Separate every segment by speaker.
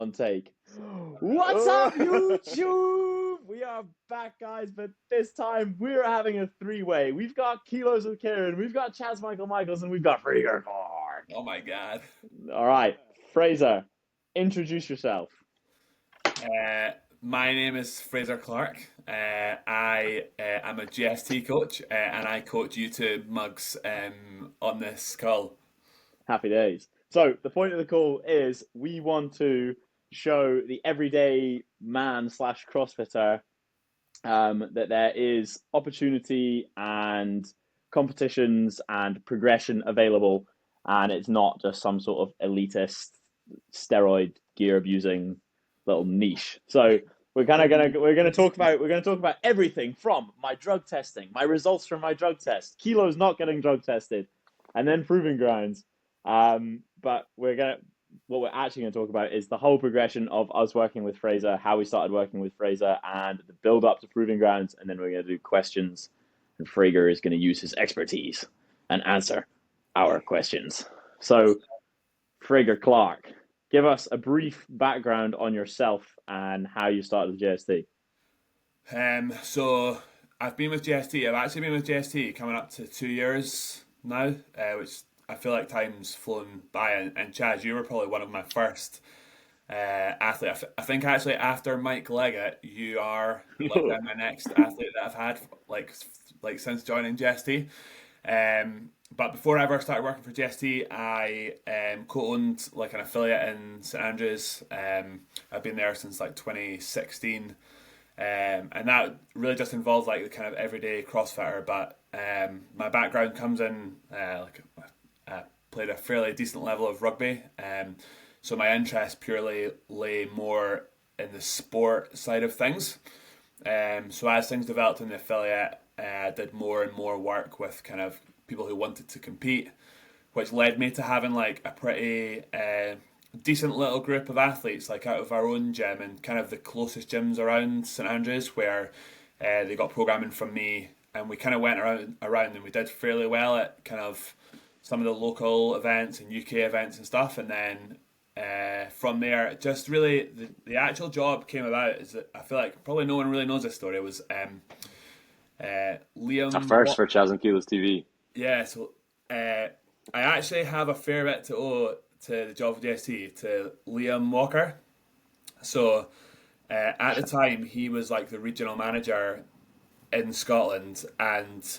Speaker 1: On take. What's up, YouTube? We are back, guys, but this time we're having a three-way. We've got Kilos with Kieran, we've got Chaz Michael Michaels, and we've got Fraser Clark.
Speaker 2: Oh my God.
Speaker 1: All right, Fraser, introduce yourself.
Speaker 2: Uh, my name is Fraser Clark. I am a JST coach, and I coach YouTube mugs on this call.
Speaker 1: Happy days. So the point of the call is we want to show the everyday man slash CrossFitter that there is opportunity and competitions and progression available, and it's not just some sort of elitist steroid gear abusing little niche. So we're gonna talk about everything from my drug testing, my results from my drug test, Kilos not getting drug tested, and then proving grounds. But what we're actually going to talk about is the whole progression of us working with Fraser, how we started working with Fraser, and the build up to proving grounds. And then we're going to do questions, and Fraser is going to use his expertise and answer our questions. So, Fraser Clark, give us a brief background on yourself and how you started with JST.
Speaker 2: So I've been with JST. I've actually been with JST coming up to 2 years now, which I feel like time's flown by. And Chaz, you were probably one of my first athlete. I think actually after Mike Leggett, you are like my next athlete that I've had like since joining JST. But before I ever started working for JST, I co-owned like an affiliate in St Andrews. I've been there since like 2016, and that really just involves like the kind of everyday CrossFitter. But my background comes in I played a fairly decent level of rugby, so my interest purely lay more in the sport side of things. So as things developed in the affiliate, I did more and more work with kind of people who wanted to compete, which led me to having like a pretty decent little group of athletes like out of our own gym and kind of the closest gyms around St Andrews where they got programming from me, and we kind of went around and we did fairly well at kind of some of the local events and UK events and stuff, and then from there, just really the actual job came about. Is that I feel like probably no one really knows this story. It was Liam.
Speaker 3: A first for Chaz and Keelis TV.
Speaker 2: Yeah, so I actually have a fair bit to owe to the job of JST to Liam Walker. So at the time, he was like the regional manager in Scotland, and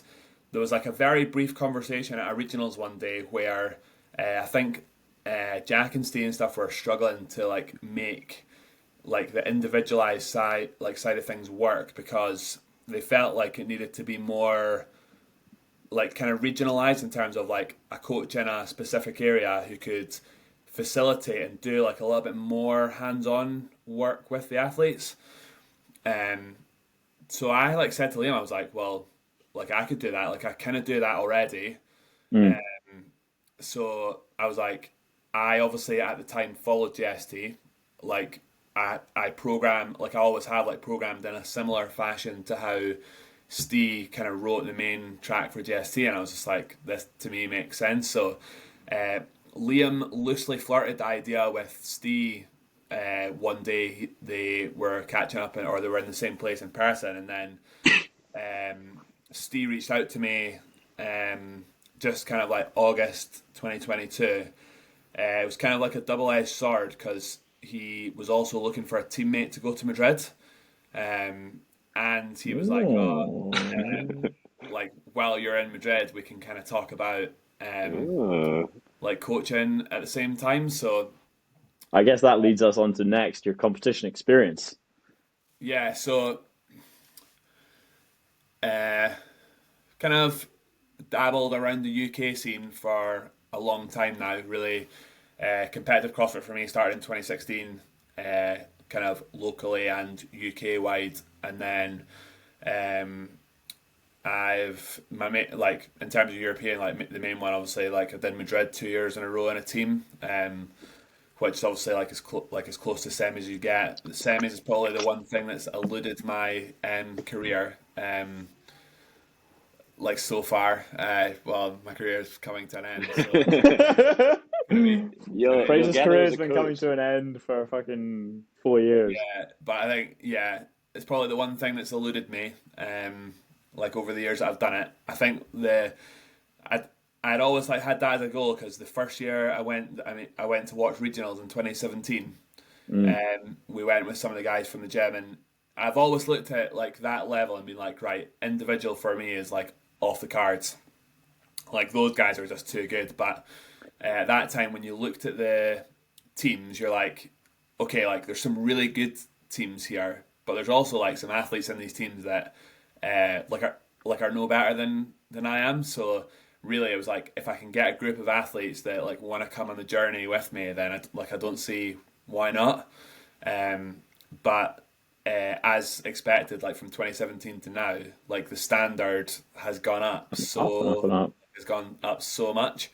Speaker 2: there was like a very brief conversation at a regionals one day where I think Jack and Steve and stuff were struggling to like make like the individualized side of things work, because they felt like it needed to be more like kind of regionalized in terms of like a coach in a specific area who could facilitate and do like a little bit more hands-on work with the athletes. So I like said to Liam, I was like, well, like I could do that, like I kind of do that already. So I was like, I obviously at the time followed JST, like I program, like I always have like programmed in a similar fashion to how Steve kind of wrote the main track for JST, and I was just like, this to me makes sense. So Liam loosely flirted the idea with Steve. One day they were catching up, or they were in the same place in person, and then Steve reached out to me just kind of like August 2022. It was kind of like a double-edged sword because he was also looking for a teammate to go to Madrid. And he was like, oh, like while you're in Madrid, we can kind of talk about like coaching at the same time. So
Speaker 1: I guess that leads us on to next, your competition experience.
Speaker 2: yeah, so kind of dabbled around the UK scene for a long time now. Really, competitive CrossFit for me started in 2016, kind of locally and UK wide, and then like in terms of European, like the main one obviously, like I did Madrid 2 years in a row in a team, which is obviously like as close to semis as you get. The semis is probably the one thing that's eluded my career. Like so far, well, my career is coming to an end. So.
Speaker 3: You'll
Speaker 1: Fraser's
Speaker 3: get there
Speaker 1: career
Speaker 3: as
Speaker 1: has
Speaker 3: a
Speaker 1: been coming
Speaker 3: coach.
Speaker 1: to an end for fucking 4 years.
Speaker 2: Yeah, but I think it's probably the one thing that's eluded me. Like over the years that I've done it, I think I'd, I'd always like had that as a goal because the first year I went to watch regionals in 2017.
Speaker 1: Mm.
Speaker 2: We went with some of the guys from the gym, and I've always looked at like that level and been like, right, individual for me is like off the cards. Like those guys are just too good. But at that time, when you looked at the teams, you're like, okay, like there's some really good teams here, but there's also like some athletes in these teams that are no better than I am. So really, it was like if I can get a group of athletes that like want to come on the journey with me, then I don't see why not. But as expected, like from 2017 to now, like the standard has gone up
Speaker 1: Up and up and up.
Speaker 2: has gone up so much.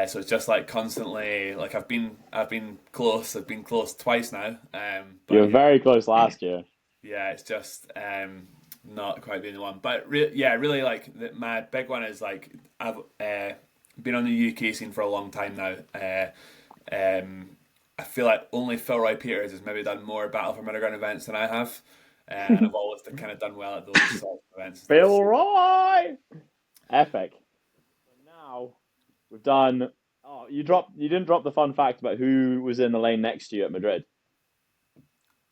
Speaker 2: So it's just like constantly like I've been close. I've been close twice now.
Speaker 1: You
Speaker 2: But
Speaker 1: were very close last year.
Speaker 2: yeah, it's just not quite being the one. But really like my big one is like I've been on the UK scene for a long time now. I feel like only Phil Roy Peters has maybe done more Battle for Middleground events than I have. And I've always kind of done well at those sorts of events and stuff.
Speaker 1: Phil Roy! Epic. So now we've done. Oh, you didn't drop the fun fact about who was in the lane next to you at Madrid.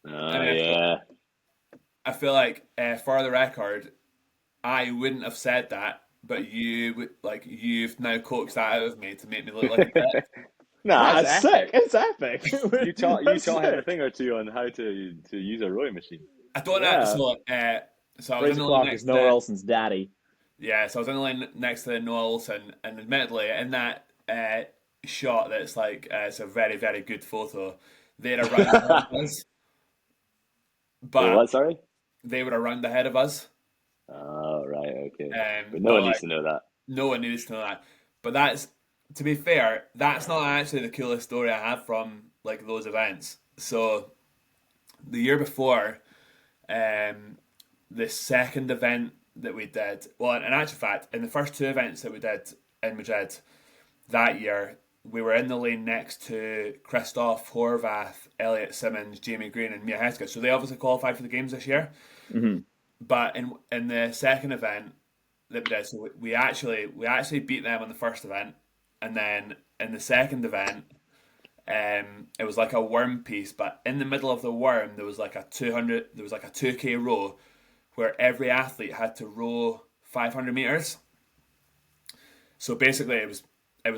Speaker 2: I mean,
Speaker 3: Yeah.
Speaker 2: I feel like for the record, I wouldn't have said that, but you've now coaxed that out of me to make me look like a dick.
Speaker 3: Nah,
Speaker 1: That's
Speaker 3: it's
Speaker 1: sick.
Speaker 3: epic.
Speaker 1: It's epic.
Speaker 3: You taught
Speaker 1: That's
Speaker 3: him a
Speaker 1: sick.
Speaker 3: thing or two on how to use a rowing machine.
Speaker 2: I don't know.
Speaker 1: Yeah.
Speaker 2: So I was in
Speaker 1: Fraser
Speaker 2: the lane
Speaker 1: Clark is
Speaker 2: next
Speaker 1: Noah
Speaker 2: to
Speaker 1: Olsen's daddy.
Speaker 2: so I was in the lane next to Noah Olsen, and admittedly, in that shot, that's like it's a very very good photo. They're around ahead of us,
Speaker 3: Wait,
Speaker 2: but
Speaker 3: what? Sorry.
Speaker 2: they were around ahead of us.
Speaker 3: Oh, right. Okay. But no
Speaker 2: But
Speaker 3: one needs
Speaker 2: like
Speaker 3: to know that.
Speaker 2: no one needs to know that. But that's to be fair, that's not actually the coolest story I have from like those events. So the year before, the second event that we did, well, in actual fact, in the first two events that we did in Madrid that year, we were in the lane next to Christoph Horvath, Elliot Simmons, Jamie Green, and Mia Heska. So they obviously qualified for the games this year.
Speaker 1: Mm-hmm.
Speaker 2: But in the second event that we did, so we actually beat them on the first event, and then in the second event, it was like a worm piece. But in the middle of the worm, there was like a 2K row where every athlete had to row 500 meters. So basically, it was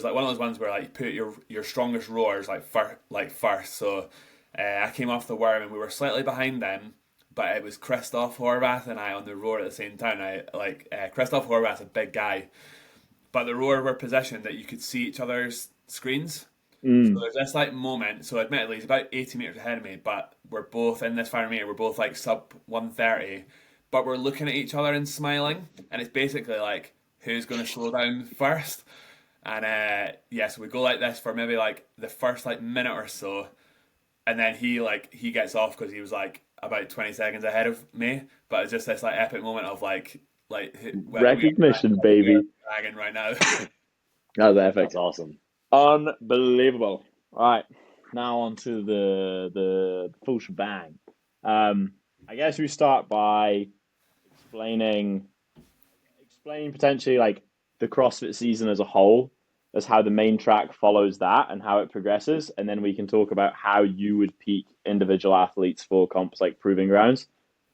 Speaker 2: like one of those ones where like you put your strongest rowers first. So I came off the worm and we were slightly behind them, but it was Christoph Horvath and I on the rower at the same time. Christoph Horvath's a big guy, but the rower were positioned that you could see each other's screens. So there's this like moment. So admittedly, he's about 80 meters ahead of me, but we're both in this 500 meter. We're both like sub 130, but we're looking at each other and smiling, and it's basically like who's going to slow down first. And so we go like this for maybe like the first like minute or so, and then he gets off because he was like about 20 seconds ahead of me. But it's just this like epic moment of like
Speaker 1: Recognition, baby.
Speaker 2: Dragon right now.
Speaker 1: That was epic.
Speaker 3: That's awesome.
Speaker 1: Unbelievable. All right, now on to the full shebang. I guess we start by explaining potentially like the CrossFit season as a whole, as how the main track follows that and how it progresses, and then we can talk about how you would peak individual athletes for comps like Proving Grounds,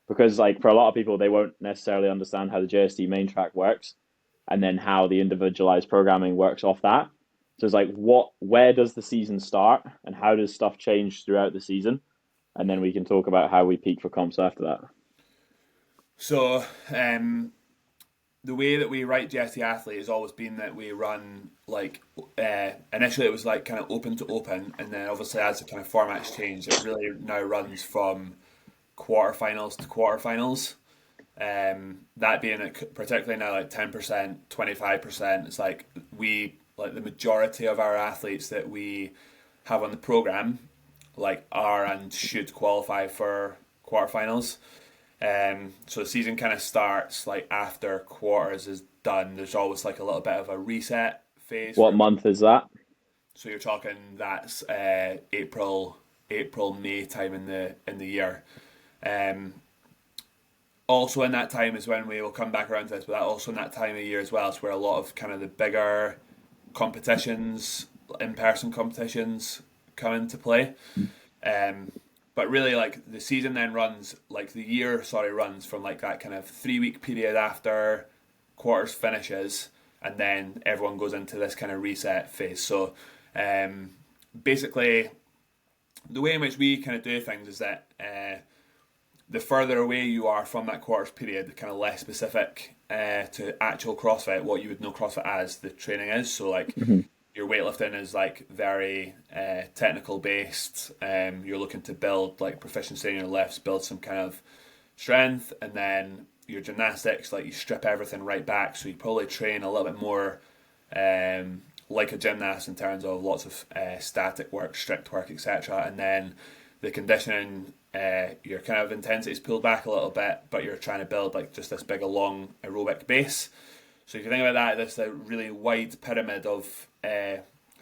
Speaker 1: because like for a lot of people they won't necessarily understand how the JST main track works, and then how the individualized programming works off that. So it's like where does the season start and how does stuff change throughout the season, and then we can talk about how we peak for comps after that.
Speaker 2: So the way that we write JST Athlete has always been that we run like initially it was like kind of open to open, and then obviously as the kind of formats change, it really now runs from quarterfinals to quarterfinals. That being particularly now like 10%, 25%. It's like the majority of our athletes that we have on the program like are and should qualify for quarterfinals. So the season kind of starts like after quarters is done. There's always like a little bit of a reset phase.
Speaker 1: What month is that?
Speaker 2: So you're talking that's April, May time in the year. Also in that time is when we will come back around to this, but that also in that time of year as well is where a lot of kind of the bigger competitions, in-person competitions, come into play. But really, like the season then runs, like the year, sorry, runs from like that kind of 3 week period after quarters finishes, and then everyone goes into this kind of reset phase. So basically, the way in which we kind of do things is that the further away you are from that quarters period, the kind of less specific to actual CrossFit, what you would know CrossFit as, the training is. So like your weightlifting is like very technical based. You're looking to build like proficiency in your lifts, build some kind of strength, and then your gymnastics, like you strip everything right back. So you probably train a little bit more like a gymnast in terms of lots of static work, strict work, etc. And then the conditioning, your kind of intensity is pulled back a little bit, but you're trying to build like just this big, long aerobic base. So if you think about that, this is a really wide pyramid of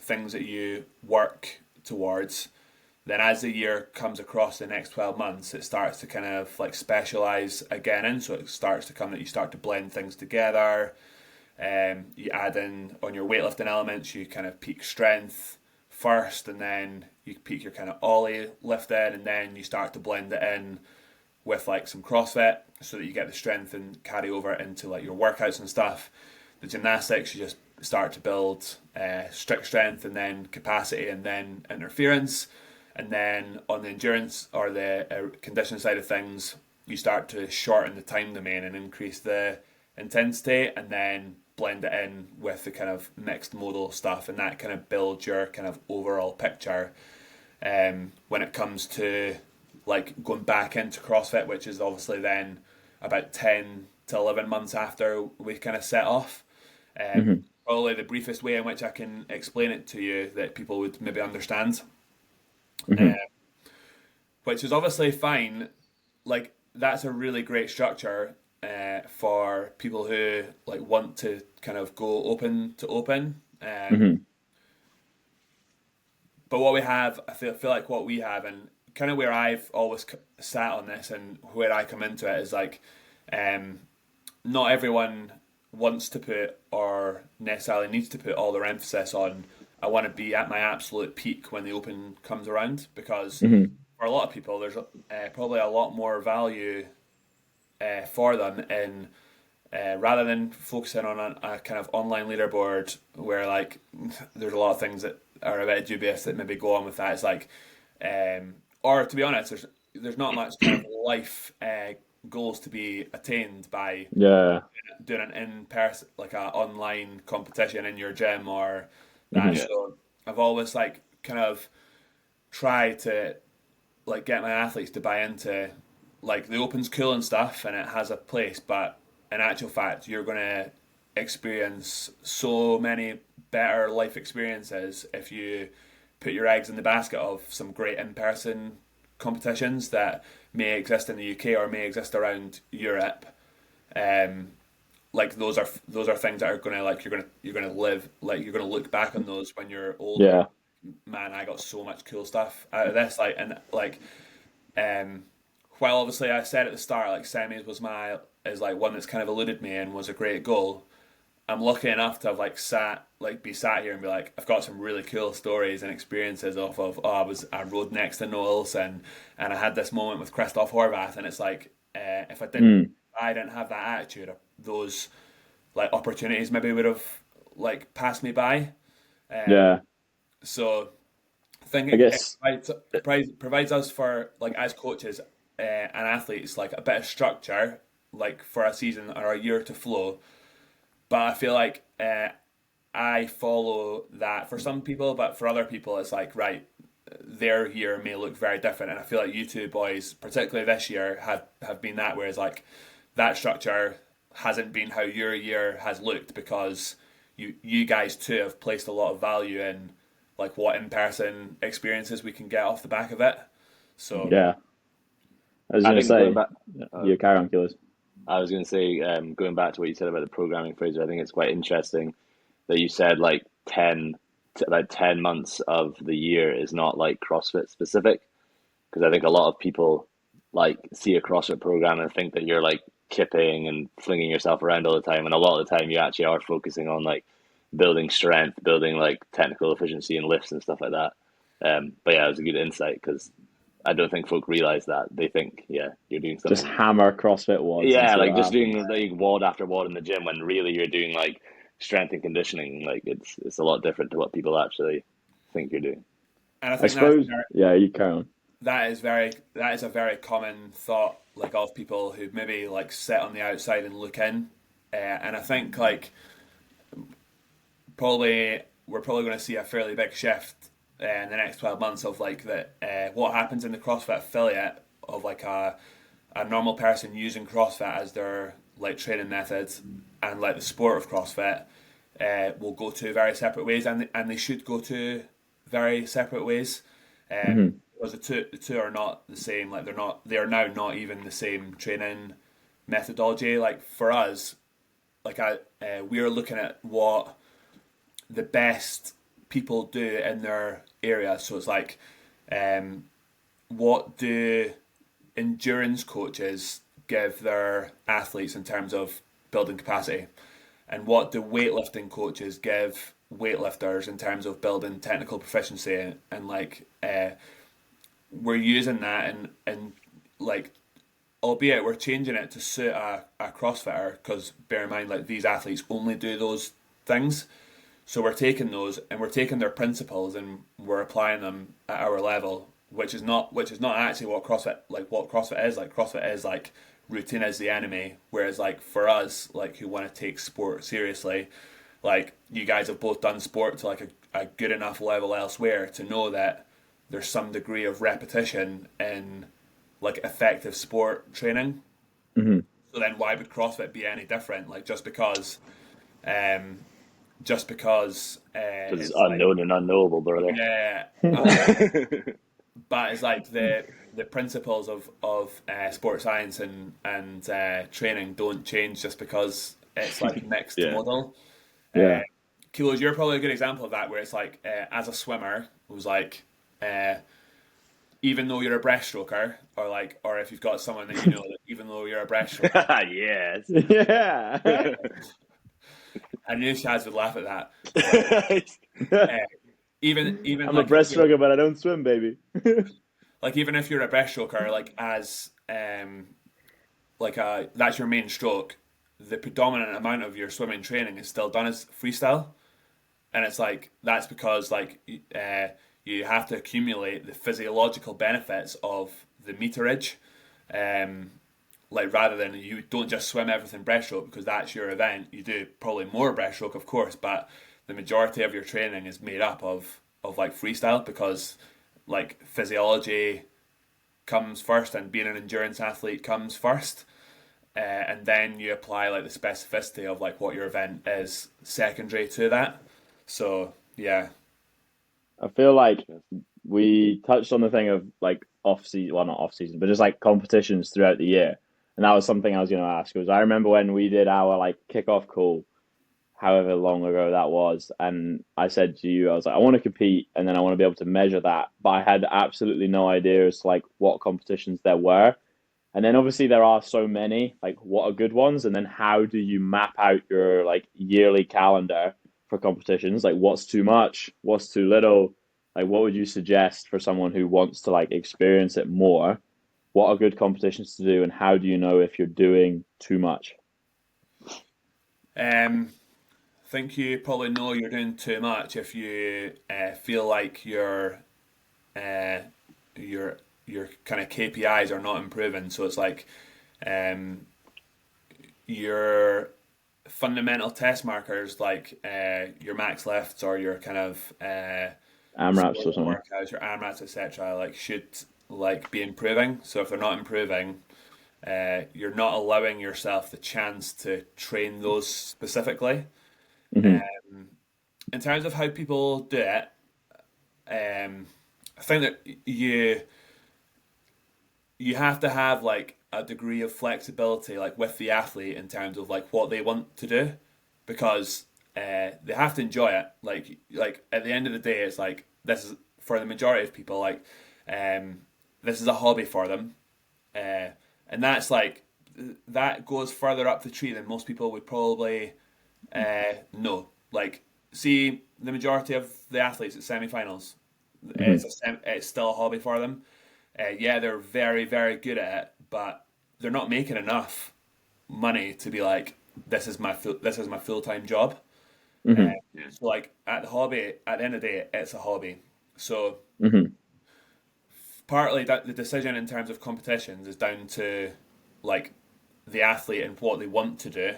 Speaker 2: things that you work towards. Then as the year comes across the next 12 months, it starts to kind of like specialise again in. So it starts to come that you start to blend things together. You add in on your weightlifting elements, you kind of peak strength first, and then you peak your kind of ollie lifting, and then you start to blend it in with like some CrossFit so that you get the strength and carry over into like your workouts and stuff. The gymnastics, you just start to build strict strength and then capacity and then interference. And then on the endurance or the conditioning side of things, you start to shorten the time domain and increase the intensity, and then blend it in with the kind of mixed modal stuff, and that kind of builds your kind of overall picture when it comes to like going back into CrossFit, which is obviously then about 10 to 11 months after we kind of set off. Probably the briefest way in which I can explain it to you that people would maybe understand. Which is obviously fine. Like that's a really great structure for people who like want to kind of go open to open. But what we have, I feel like what we have, and kind of where I've always sat on this, and where I come into it is like, not everyone wants to put or necessarily needs to put all their emphasis on, I want to be at my absolute peak when the open comes around, because for a lot of people there's probably a lot more value for them in rather than focusing on a kind of online leaderboard where like there's a lot of things that are a bit dubious that maybe go on with that. It's like or to be honest, there's not much kind of life goals to be attained by doing an in-person, like a online competition in your gym or that. So I've always like kind of tried to like get my athletes to buy into like the open's cool and stuff and it has a place, but in actual fact you're going to experience so many better life experiences if you put your eggs in the basket of some great in-person competitions that may exist in the UK or may exist around Europe. Like those are things that are gonna like you're gonna live, like you're gonna look back on those when you're older. Man, I got so much cool stuff out of this. Like and like while obviously I said at the start like semis is like one that's kind of eluded me and was a great goal. I'm lucky enough to have like be sat here and be like, I've got some really cool stories and experiences off of I rode next to Noels and I had this moment with Christoph Horvath, and it's like if I didn't have that attitude, those like opportunities maybe would have like passed me by. So I think it provides us for like as coaches and athletes like a bit of structure like for a season or a year to flow. But I feel like I follow that for some people, but for other people it's like, right, their year may look very different. And I feel like you two boys, particularly this year, have been that, whereas like that structure hasn't been how your year has looked, because you guys too have placed a lot of value in like what in-person experiences we can get off the back of it. So
Speaker 1: I was going to say, you carry on, Killers.
Speaker 3: I was going to say, going back to what you said about the programming, Fraser, I think it's quite interesting that you said like 10 like 10 months of the year is not like CrossFit specific, because I think a lot of people like see a CrossFit program and think that you're like kipping and flinging yourself around all the time, and a lot of the time you actually are focusing on like building strength, building like technical efficiency and lifts and stuff like that. But yeah, it was a good insight, because I don't think folk realize that. They think, yeah, you're doing
Speaker 1: Just
Speaker 3: something.
Speaker 1: hammer CrossFit wads and
Speaker 3: Yeah,
Speaker 1: see
Speaker 3: like
Speaker 1: what
Speaker 3: just
Speaker 1: happens.
Speaker 3: doing like wad after wad in the gym, when really you're doing like strength and conditioning. Like it's a lot different to what people actually think you're doing.
Speaker 2: And I
Speaker 1: I
Speaker 2: think
Speaker 1: suppose, yeah, you carry on.
Speaker 2: that is a very common thought, like of people who maybe like sit on the outside and look in. And I think like we're probably going to see a fairly big shift in the next 12 months of like what happens in the CrossFit affiliate of like a normal person using CrossFit as their like training methods, and like the sport of CrossFit will go to very separate ways, and they should go to very separate ways,
Speaker 1: Hmm.
Speaker 2: because the two are not the same. Like they are now not even the same training methodology. Like for us, like we're looking at what the best people do in their area. So it's like, what do endurance coaches give their athletes in terms of building capacity, and what do weightlifting coaches give weightlifters in terms of building technical proficiency, and like we're using that, and like, albeit we're changing it to suit a CrossFitter, because bear in mind like these athletes only do those things. So we're taking those and we're taking their principles and we're applying them at our level, which is not actually what CrossFit is. Like CrossFit is like routine is the enemy, whereas like for us, like who want to take sport seriously, like you guys have both done sport to like a good enough level elsewhere to know that there's some degree of repetition in like effective sport training.
Speaker 1: Hmm.
Speaker 2: So then why would CrossFit be any different? Like um just because
Speaker 3: Because it's
Speaker 2: it's like,
Speaker 3: unknown and unknowable, brother.
Speaker 2: yeah, but it's like the principles of sports science and training don't change just because it's like mixed
Speaker 3: Yeah.
Speaker 2: model. Uh,
Speaker 1: Yeah.
Speaker 2: Kilos, you're probably a good example of that, where it's like as a swimmer, it was like uh, even though you're a breaststroker, or if you've got someone that you know that even though you're a breaststroker,
Speaker 3: Yes.
Speaker 1: Yeah.
Speaker 2: I knew Shaz would laugh at that. But even
Speaker 1: I'm a
Speaker 2: like if you're
Speaker 1: breaststroker, but I don't swim, baby.
Speaker 2: like even if you're a breaststroker, like as that's your main stroke, the predominant amount of your swimming training is still done as freestyle, and it's like that's because like you have to accumulate the physiological benefits of the meterage, um, like rather than you don't just swim everything breaststroke because that's your event. You do probably more breaststroke, of course, but the majority of your training is made up of like freestyle, because like physiology comes first and being an endurance athlete comes first, and then you apply like the specificity of like what your event is secondary to that. So yeah.
Speaker 1: I feel like we touched on the thing of like off season, well, not off season, but just like competitions throughout the year. And that was something I was going to ask. Was I remember when we did our like kickoff call, however long ago that was, and I said to you, I was like, I want to compete, and then I want to be able to measure that, but I had absolutely no idea as to like what competitions there were. And then obviously there are so many, like what are good ones, and then how do you map out your like yearly calendar for competitions? Like what's too much, what's too little? Like what would you suggest for someone who wants to like experience it more? What are good competitions to do, and how do you know if you're doing too much?
Speaker 2: Think you probably know you're doing too much if you feel like uh, your your kind of KPIs are not improving. So it's like um, your fundamental test markers, like your max lifts or your kind of
Speaker 1: AMRAPs or
Speaker 2: slower
Speaker 1: something.
Speaker 2: workouts, your AMRAPs, etc., like should like be improving. So if they're not improving, you're not allowing yourself the chance to train those specifically.
Speaker 1: Hmm.
Speaker 2: In terms of how people do it, I think that you have to have like a degree of flexibility like with the athlete in terms of like what they want to do, because they have to enjoy it. Like at the end of the day, it's like this is for the majority of people. Like this is a hobby for them, uh, and that's like that goes further up the tree than most people would probably know. Like, see the majority of the athletes at semi-finals,
Speaker 1: Hmm.
Speaker 2: it's still a hobby for them. Yeah, they're very very good at it, but they're not making enough money to be like this is my full time job. Uh,
Speaker 1: Hmm.
Speaker 2: so like at the end of the day, it's a hobby. So
Speaker 1: Hmm.
Speaker 2: partly that the decision in terms of competitions is down to like the athlete and what they want to do.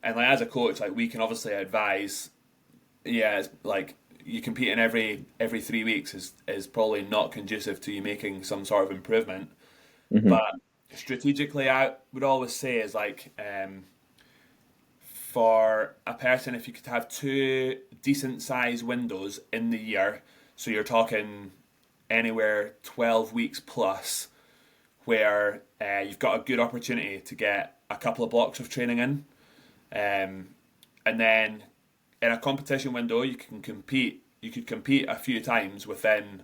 Speaker 2: And like as a coach, like we can obviously advise, yeah, it's like you competing every 3 weeks is probably not conducive to you making some sort of improvement.
Speaker 1: Hmm.
Speaker 2: But strategically, I would always say is like for a person, if you could have two decent size windows in the year, so you're talking anywhere 12 weeks plus, where you've got a good opportunity to get a couple of blocks of training in. And then in a competition window, you can compete. You could compete a few times within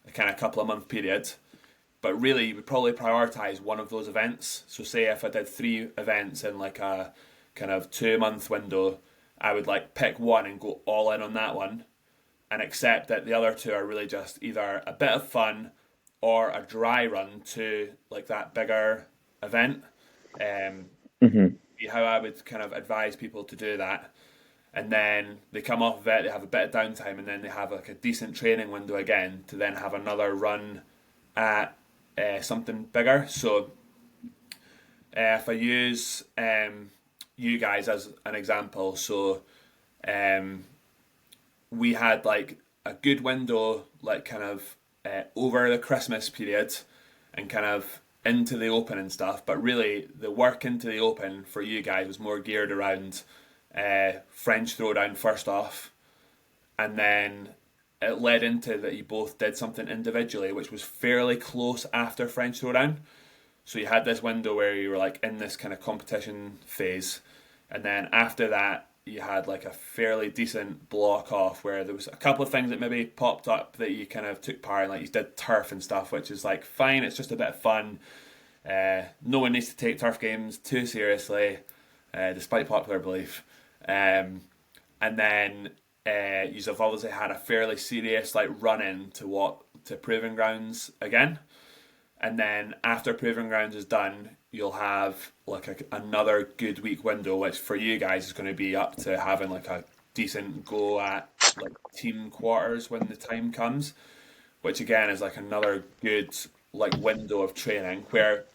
Speaker 2: a kind of couple of month period, but really you would probably prioritize one of those events. So say if I did three events in like a kind of 2 month window, I would like pick one and go all in on that one and accept that the other two are really just either a bit of fun or a dry run to like that bigger event. Um,
Speaker 1: Hmm.
Speaker 2: how I would kind of advise people to do that. And then they come off of it, they have a bit of downtime, and then they have like a decent training window again to then have another run at something bigger. So if I use you guys as an example, so um, we had like a good window, like kind of over the Christmas period and kind of into the open and stuff. But really, the work into the open for you guys was more geared around French throwdown first off, and then it led into that you both did something individually, which was fairly close after French throwdown. So you had this window where you were like in this kind of competition phase, and then after that you had like a fairly decent block off where there was a couple of things that maybe popped up that you kind of took part in, like you did turf and stuff, which is like fine. It's just a bit of fun. No one needs to take turf games too seriously, despite popular belief. Um, and then you've obviously had a fairly serious like run in to proving grounds again. And then after Proving Grounds is done, you'll have like another good week window, which for you guys is going to be up to having like a decent go at like team quarters when the time comes, which again is like another good like window of training where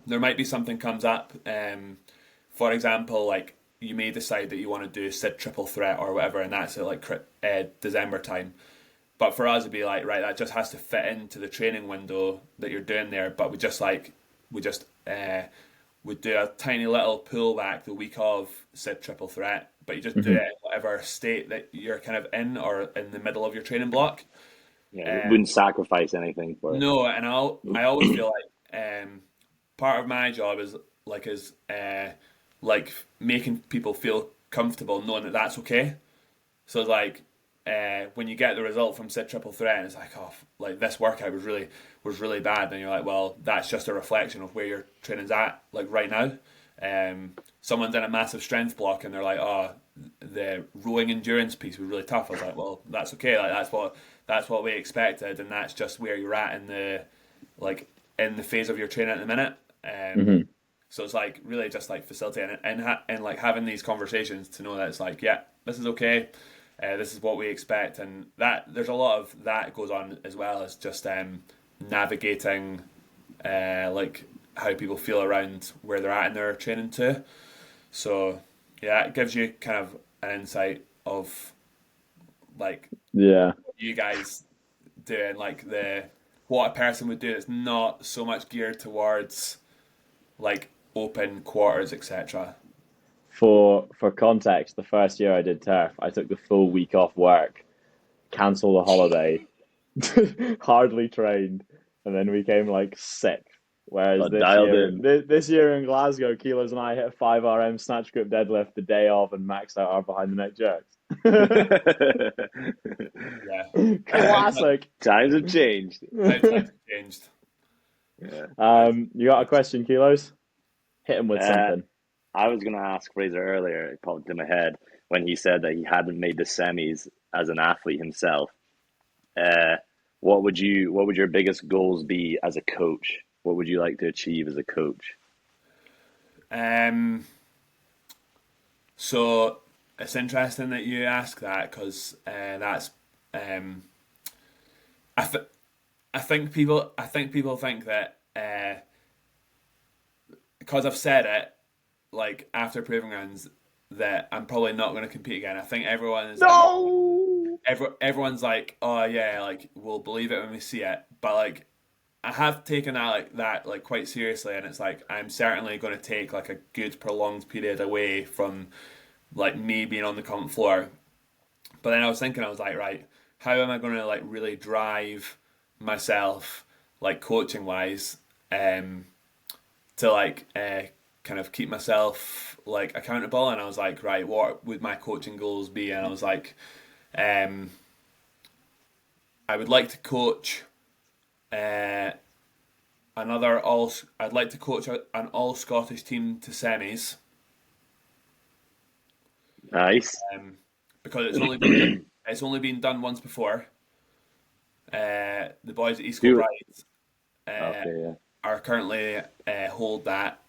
Speaker 2: there might be something comes up. For example, like you may decide that you want to do SID triple threat or whatever, and that's at like December time. But for us, it'd be like, right, that just has to fit into the training window that you're doing there. But we just would do a tiny little pullback the week of said triple threat, but you just do it
Speaker 1: Hmm.
Speaker 2: in whatever state that you're kind of in or in the middle of your training block.
Speaker 3: Yeah,
Speaker 2: Um,
Speaker 3: wouldn't sacrifice anything for it.
Speaker 2: no, and I always feel like part of my job is like making people feel comfortable knowing that that's okay. So like when you get the result from sit triple threat and it's like, oh, like this workout was really bad, then you're like, well, that's just a reflection of where your training's at like right now. Someone's in a massive strength block and they're like, oh, the rowing endurance piece was really tough. I was like, well, that's okay. Like that's what we expected, and that's just where you're at like in the phase of your training at the minute.
Speaker 1: Hmm.
Speaker 2: So it's like really just like facilitating and like having these conversations to know that it's like, yeah, this is okay. This is what we expect, and that there's a lot of that goes on as well as just navigating like how people feel around where they're at in their training too. So yeah, it gives you kind of an insight of like
Speaker 1: Yeah.
Speaker 2: you guys doing like the what a person would do that's not so much geared towards like open quarters, etc.
Speaker 1: For context, the first year I did turf, I took the full week off work, cancelled the holiday, hardly trained, and then we came like sick. Whereas
Speaker 3: Got dialed in.
Speaker 1: this year in Glasgow, Kilos and I hit a 5 RM snatch grip deadlift the day of and maxed out our behind the neck jerks.
Speaker 2: Yeah.
Speaker 1: Classic.
Speaker 3: Times have changed.
Speaker 2: Times have changed.
Speaker 3: Yeah.
Speaker 1: You got a question, Kilos? Hit him with
Speaker 3: Uh,
Speaker 1: something.
Speaker 3: I was going to ask Fraser earlier, it popped in my head when he said that he hadn't made the semis as an athlete himself. Uh, what would your biggest goals be as a coach? What would you like to achieve as a coach?
Speaker 2: So it's interesting that you ask that because that's I, th- I think people think that because I've said it like after proving grounds that I'm probably not going to compete again. I think everyone is like
Speaker 1: No.
Speaker 2: everyone's like, oh yeah, like we'll believe it when we see it. But like I have taken that like quite seriously, and it's like I'm certainly going to take like a good prolonged period away from like me being on the comp floor. But then I was thinking, I was like, right, how am I going to like really drive myself like coaching wise, to like kind of keep myself like accountable? And I was like, right, what would my coaching goals be? And I was like, um, I would like to coach uh, another all. I'd like to coach an all Scottish team to semis,
Speaker 3: Nice.
Speaker 2: because it's only been done once before. The boys at East
Speaker 3: Who?
Speaker 2: Kilbride uh,
Speaker 3: Okay, yeah.
Speaker 2: are currently hold that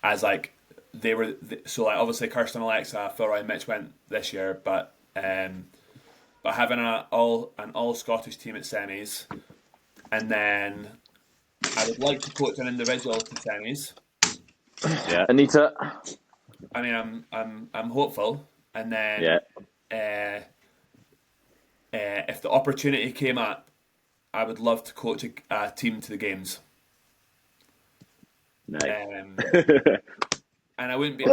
Speaker 2: as like they were so like obviously Kirsten, Alexa, Phil, and Mitch went this year, but having an all Scottish team at semis, and then I would like to coach an individual to semis.
Speaker 3: Yeah,
Speaker 1: Anita.
Speaker 2: I mean, I'm hopeful, and then
Speaker 3: yeah.
Speaker 2: uh, if the opportunity came up, I would love to coach a team to the games.
Speaker 3: Nice.
Speaker 2: And I wouldn't be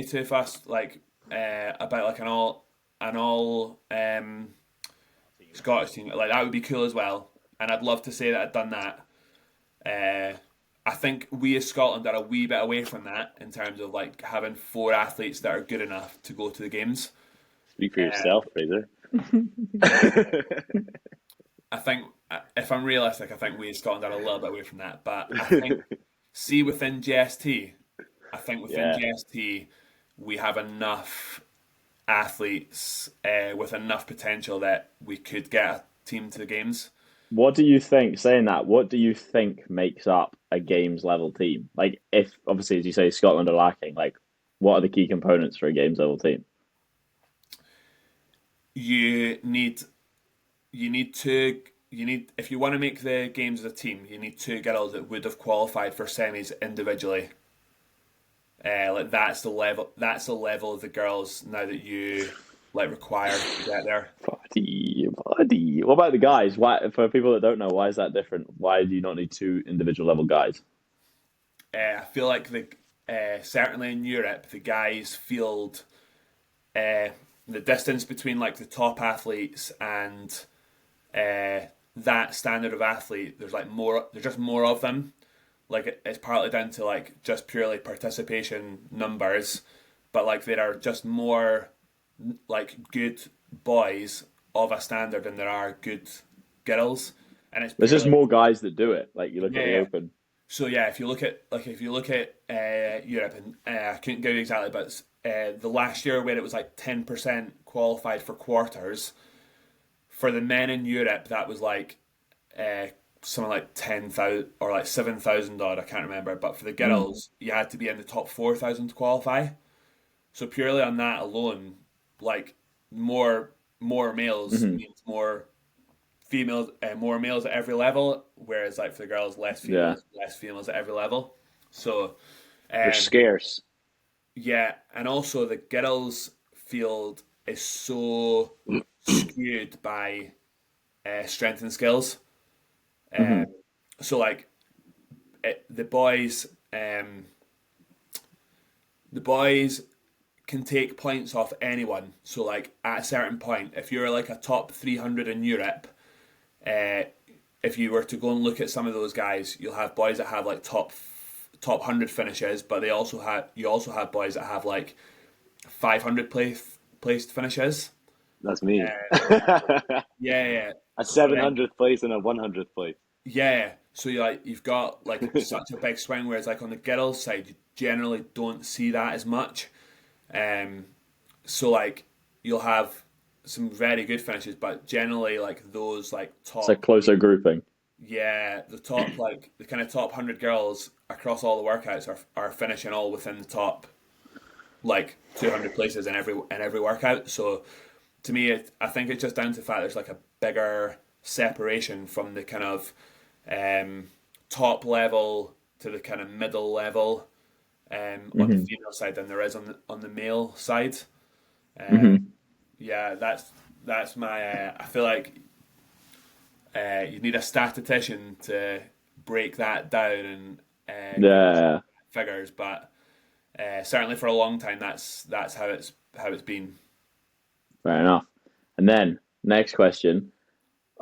Speaker 2: too fussed like about like an all Scottish team. Like that would be cool as well, and I'd love to say that I'd done that. I think we as Scotland are a wee bit away from that in terms of like having 4 athletes that are good enough to go to the games.
Speaker 3: Speak for
Speaker 2: Uh,
Speaker 3: yourself, Fraser.
Speaker 2: I think if I'm realistic, I think we as Scotland are a little bit away from that. But I think see within JST, I think within
Speaker 3: Yeah.
Speaker 2: JST we have enough athletes with enough potential that we could get a team to the games.
Speaker 1: What do you think, saying that, what do you think makes up a games level team? Like, if obviously, as you say, Scotland are lacking, like, what are the key components for a games level team?
Speaker 2: You need if you want to make the games as a team, you need 2 girls that would have qualified for semis individually. Like that's the level. That's the level of the girls now that you like require to get there.
Speaker 1: Buddy. What about the guys? Why, for people that don't know, why is that different? Why do you not need 2 individual level guys?
Speaker 2: I feel like the certainly in Europe, the guys field uh, the distance between like the top athletes and that standard of athlete. There's like more. There's just more of them. Like it's partly down to like just purely participation numbers, but like there are just more like good boys of a standard than there are good girls, and it's
Speaker 1: There's just
Speaker 2: purely
Speaker 1: more guys that do it. Like, you look at the
Speaker 2: yeah.
Speaker 1: Open.
Speaker 2: So yeah, if you look at Europe, and I couldn't give you exactly, but the last year where it was like 10% qualified for quarters for the men in Europe, that was like something like 10,000 or like 7,000 odd. I can't remember, but for the girls, you had to be in the top 4,000 to qualify. So purely on that alone, like more males
Speaker 1: Mm-hmm.
Speaker 2: means more females, more males at every level, whereas like for the girls,
Speaker 1: Yeah.
Speaker 2: less females at every level. So,
Speaker 3: They're
Speaker 2: um,
Speaker 3: scarce.
Speaker 2: yeah, and also the girls' field is so skewed by strength and skills. Um,
Speaker 1: Mm-hmm.
Speaker 2: so like the boys, the boys can take points off anyone. So like at a certain point, if you're like a top 300 in Europe, uh, if you were to go and look at some of those guys, you'll have boys that have like top 100 finishes, but you also have boys that have like 500 placed finishes.
Speaker 3: That's me.
Speaker 2: Yeah, yeah.
Speaker 3: A
Speaker 2: So then
Speaker 3: 700th place and a 100th place.
Speaker 2: yeah, so you've got like such a big swing, whereas like on the girls' side, you generally don't see that as much. Um, so like you'll have some very good finishes, but generally like those like
Speaker 1: It's a
Speaker 2: top,
Speaker 1: closer grouping.
Speaker 2: yeah, the top like the kind of top 100 girls across all the workouts are finishing all within the top like 200 places in every workout. So to me, I think it's just down to the fact there's like a bigger separation from the kind of top level to the kind of middle level on the
Speaker 1: Hmm.
Speaker 2: female side than there is on the male side. Uh,
Speaker 1: Hmm.
Speaker 2: yeah, that's my. I feel like you need a statistician to break that down and give
Speaker 1: Yeah,
Speaker 2: figures, but certainly for a long time, that's how it's been.
Speaker 1: fair enough. And then next question.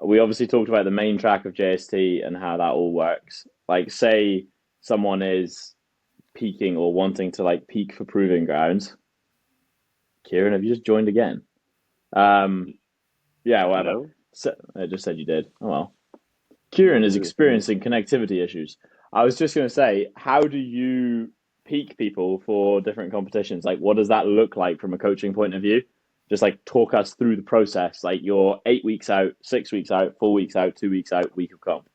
Speaker 1: We obviously talked about the main track of JST and how that all works. Like, say someone is peaking or wanting to like peak for proving grounds. Kieran, have you just joined again? Um, yeah, whatever.
Speaker 3: No?
Speaker 1: So, I just said you did. Oh well. Kieran is
Speaker 3: Ooh.
Speaker 1: experiencing connectivity issues. I was just going to say, how do you peak people for different competitions? Like, what does that look like from a coaching point of view? Just like talk us through the process. Like, you're 8 weeks out, 6 weeks out, 4 weeks out, 2 weeks out, week of comp.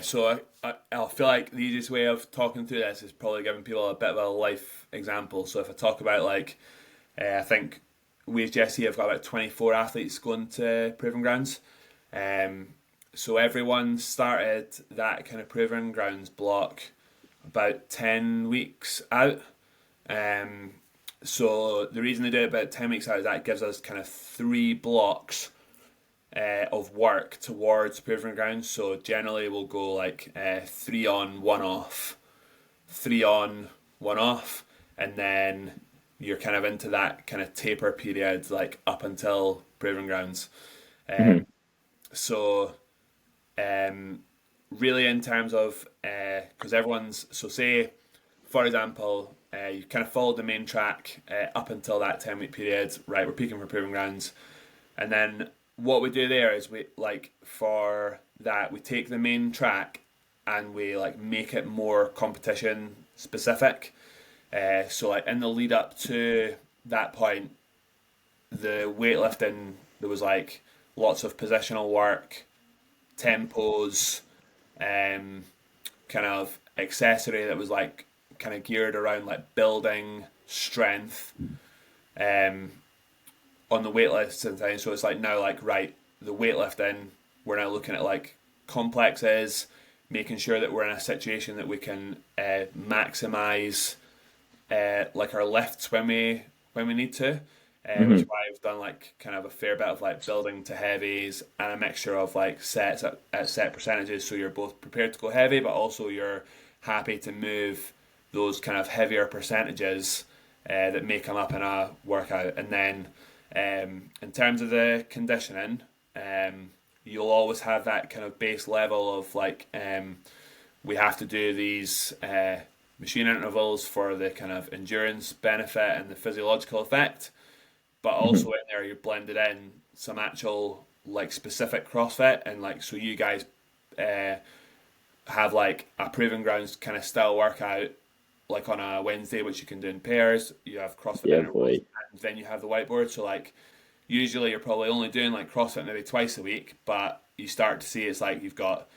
Speaker 2: So I feel like the easiest way of talking through this is probably giving people a bit of a life example. So if I talk about like, I think we as Jesse have got about 24 athletes going to Proving Grounds. Um, so everyone started that kind of Proving Grounds block about 10 weeks out. Um, so the reason they do it about 10 weeks out is that gives us kind of three blocks of work towards proving grounds. So generally we'll go like 3 on, 1 off, 3 on, 1 off, and then you're kind of into that kind of taper period like up until proving grounds. Um,
Speaker 1: Mm-hmm.
Speaker 2: so really in terms of because everyone's so say for example you kind of followed the main track up until that 10-week period, right? We're peaking for proving grounds. And then what we do there is we like for that we take the main track and we like make it more competition specific. So like in the lead up to that point, the weightlifting there was like lots of positional work, tempos, um, kind of accessory that was like kind of geared around like building strength. Um, on the weightlifts and things. So it's like now, like right, the weightlifting, we're now looking at like complexes, making sure that we're in a situation that we can maximize like our lifts when we need to. Which is
Speaker 1: Mm-hmm.
Speaker 2: why I've done like kind of a fair bit of like building to heavies and a mixture of like sets at set percentages, so you're both prepared to go heavy, but also you're happy to move those kind of heavier percentages that may come up in a workout. And then in terms of the conditioning, you'll always have that kind of base level of like we have to do these machine intervals for the kind of endurance benefit and the physiological effect, but also
Speaker 1: Mm-hmm.
Speaker 2: in there you're blended in some actual like specific CrossFit, and like so you guys uh, have like a proving grounds kind of style workout like on a Wednesday, which you can do in pairs. You have CrossFit
Speaker 1: Yeah,
Speaker 2: intervals,
Speaker 1: boy.
Speaker 2: and then you have the whiteboard. So like usually you're probably only doing like CrossFit maybe twice a week, but you start to see it's like you've got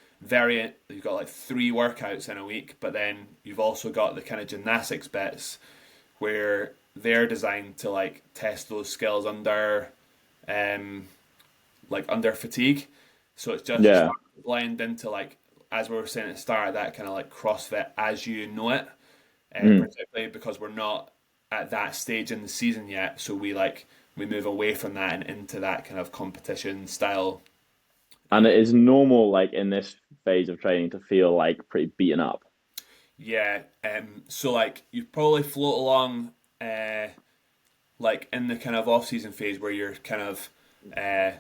Speaker 2: like three workouts in a week, but then you've also got the kind of gymnastics bits where they're designed to like test those skills under um under fatigue. So it's just
Speaker 1: Yeah.
Speaker 2: starting to blend into like as we were saying at the start, that kind of like CrossFit as you know it,
Speaker 1: Mm.
Speaker 2: particularly because we're not at that stage in the season yet. So we move away from that and into that kind of competition style.
Speaker 1: And it is normal, like in this phase of training, to feel like pretty beaten up.
Speaker 2: Yeah. So like you probably float along, like in the kind of off season phase where you're kind of uh,